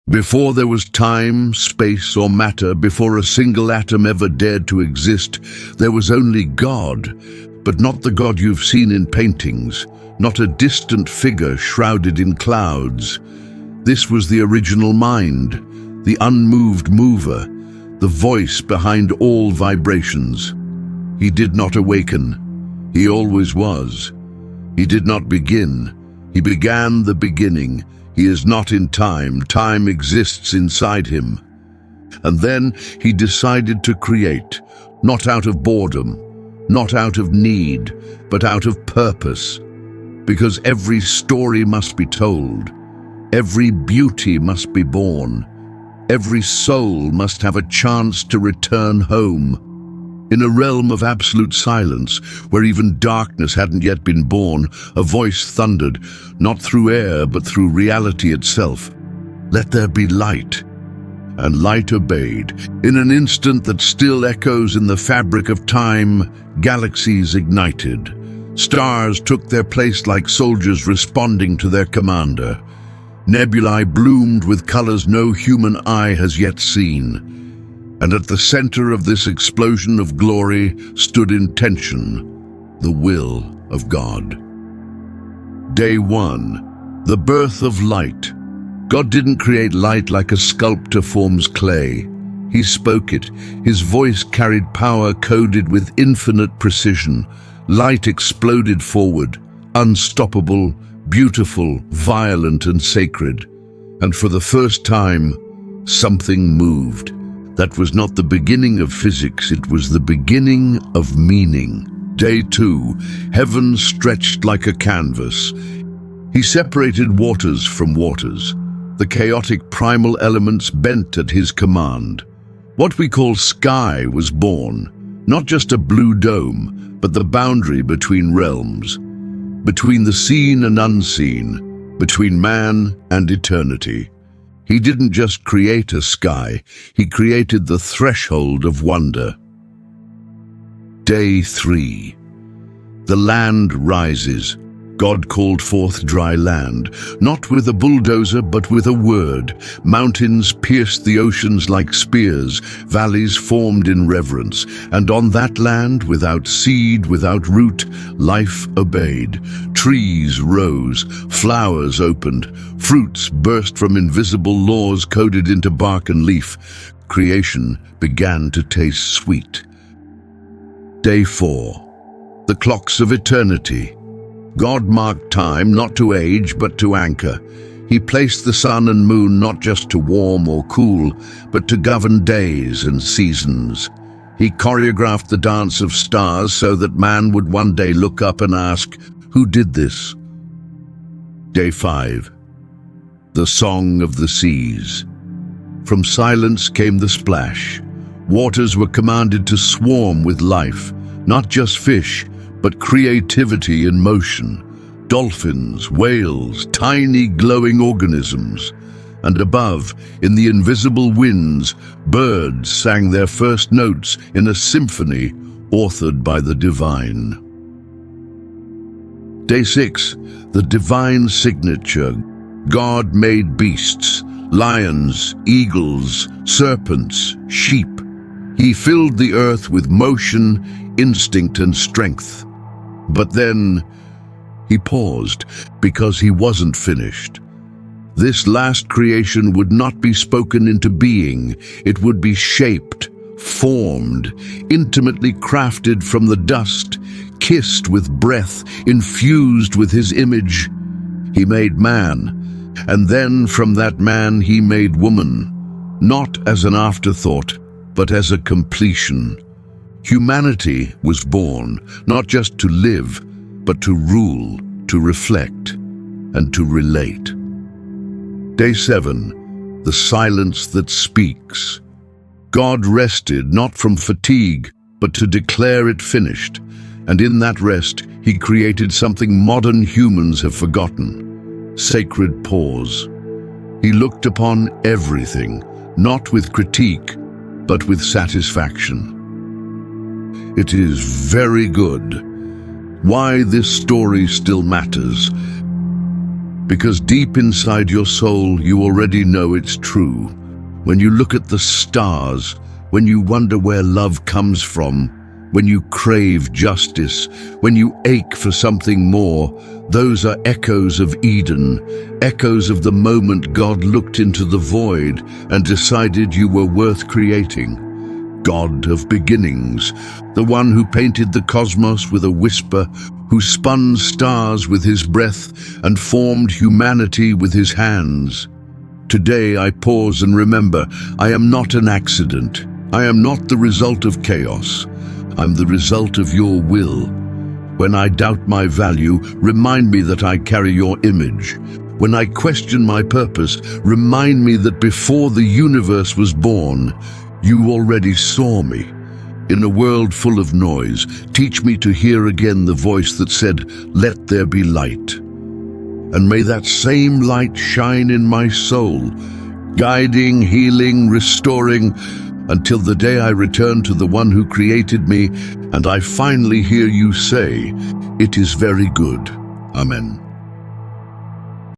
Before there was time, space, or matter, before a single atom ever dared to exist, there was only God, but not the God you've seen in paintings, not a distant figure shrouded in clouds. This was the original mind, the unmoved mover, the voice behind all vibrations. He did not awaken. He always was. He did not begin. He began the beginning. He is not in time. Time exists inside him. And then he decided to create, not out of boredom, not out of need, but out of purpose. Because every story must be told. Every beauty must be born. Every soul must have a chance to return home. In a realm of absolute silence, where even darkness hadn't yet been born, a voice thundered, not through air but through reality itself. "Let there be light." And light obeyed. In an instant that still echoes in the fabric of time, galaxies ignited. Stars took their place like soldiers responding to their commander. Nebulae bloomed with colors no human eye has yet seen. And at the center of this explosion of glory stood intention, the will of God. Day 1, the birth of light. God didn't create light like a sculptor forms clay. He spoke it. His voice carried power coded with infinite precision. Light exploded forward, unstoppable, beautiful, violent, and sacred. And for the first time, something moved. That was not the beginning of physics, it was the beginning of meaning. Day 2, heaven stretched like a canvas. He separated waters from waters. The chaotic primal elements bent at his command. What we call sky was born, not just a blue dome, but the boundary between realms, between the seen and unseen, between man and eternity. He didn't just create a sky, he created the threshold of wonder. Day 3. The land rises. God called forth dry land, not with a bulldozer but with a word. Mountains pierced the oceans like spears, valleys formed in reverence, and on that land, without seed, without root, life obeyed. Trees rose, flowers opened, fruits burst from invisible laws coded into bark and leaf. Creation began to taste sweet. Day 4. The clocks of eternity. God marked time not to age but to anchor. He placed the sun and moon not just to warm or cool, but to govern days and seasons. He choreographed the dance of stars so that man would one day look up and ask, "Who did this?" Day 5. The song of the seas. From silence came the splash. Waters were commanded to swarm with life, not just fish, but creativity in motion. Dolphins, whales, tiny glowing organisms. And above, in the invisible winds, birds sang their first notes in a symphony authored by the divine. Day 6, the divine signature. God made beasts, lions, eagles, serpents, sheep. He filled the earth with motion, instinct, and strength. But then he paused because he wasn't finished. This last creation would not be spoken into being. It would be shaped, formed, intimately crafted from the dust, kissed with breath, infused with his image. He made man, and then from that man he made woman, not as an afterthought, but as a completion. Humanity was born, not just to live, but to rule, to reflect, and to relate. Day 7, the silence that speaks. God rested not from fatigue, but to declare it finished. And in that rest, he created something modern humans have forgotten: sacred pause. He looked upon everything, not with critique, but with satisfaction. It is very good. Why this story still matters. because deep inside your soul you already know it's true. When you look at the stars, when you wonder where love comes from, when you crave justice, when you ache for something more, those are echoes of Eden, echoes of the moment God looked into the void and decided you were worth creating. God of beginnings, the one who painted the cosmos with a whisper, who spun stars with his breath and formed humanity with his hands. Today I pause and remember, I am not an accident. I am not the result of chaos. I'm the result of your will. When I doubt my value, remind me that I carry your image. When I question my purpose, remind me that before the universe was born, you already saw me. In a world full of noise, teach me to hear again the voice that said, "Let there be light." And may that same light shine in my soul, guiding, healing, restoring, until the day I return to the one who created me and I finally hear you say, "It is very good." Amen.